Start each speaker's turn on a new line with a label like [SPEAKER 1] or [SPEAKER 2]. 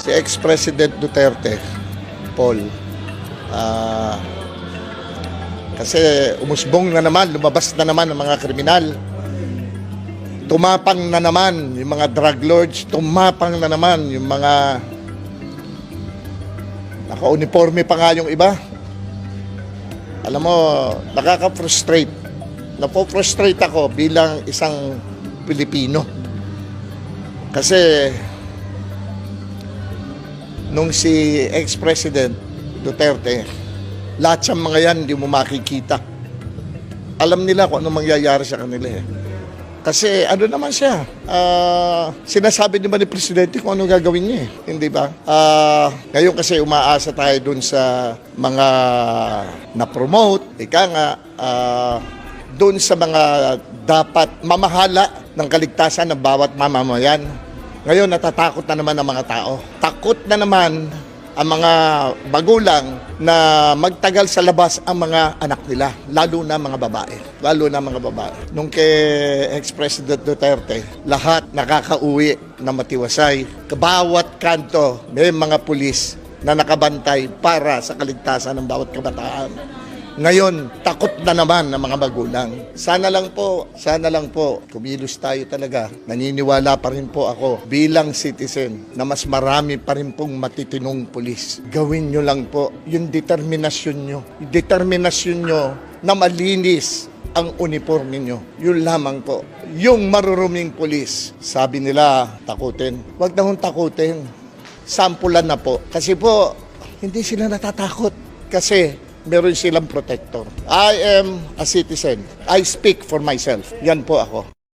[SPEAKER 1] Si ex-President Duterte, Paul, kasi umusbong na naman, lumabas na naman ang mga kriminal. Tumapang na naman yung mga drug lords, tumapang na naman yung mga naka-uniforme pa nga yung iba. Alam mo, nakaka-frustrate. Napo-frustrate ako bilang isang Pilipino. Kasi nung si ex-President Duterte, lahat sa mga yan hindi mo makikita. Alam nila kung ano mangyayari sa kanila eh. Kasi ano naman siya, sinasabi naman ni Presidente kung ano gagawin niya eh. Hindi ba? Ngayon kasi umaasa tayo dun sa mga na-promote, ika nga, dun sa mga dapat mamahala ng kaligtasan ng bawat mamamayan. Ngayon natatakot na naman ang mga tao. Takot na naman ang mga magulang na magtagal sa labas ang mga anak nila, lalo na mga babae. Lalo na mga babae. Nung kay ex-President Duterte, lahat nakakauwi na matiwasay. Bawat kanto, may mga pulis na nakabantay para sa kaligtasan ng bawat kabataan. Ngayon, takot na naman ng mga magulang. Sana lang po, kumilos tayo talaga. Naniniwala pa rin po ako bilang citizen na mas marami pa rin pong matitinong pulis. Gawin nyo lang po yung determinasyon nyo. Yung determinasyon nyo na malinis ang uniforme nyo. Yun lamang po. Yung maruruming pulis, sabi nila, takutin. Huwag na hong takutin. Sampulan na po. Kasi po, hindi sila natatakot. Kasi meron silang protector. I am a citizen. I speak for myself. Yan po ako.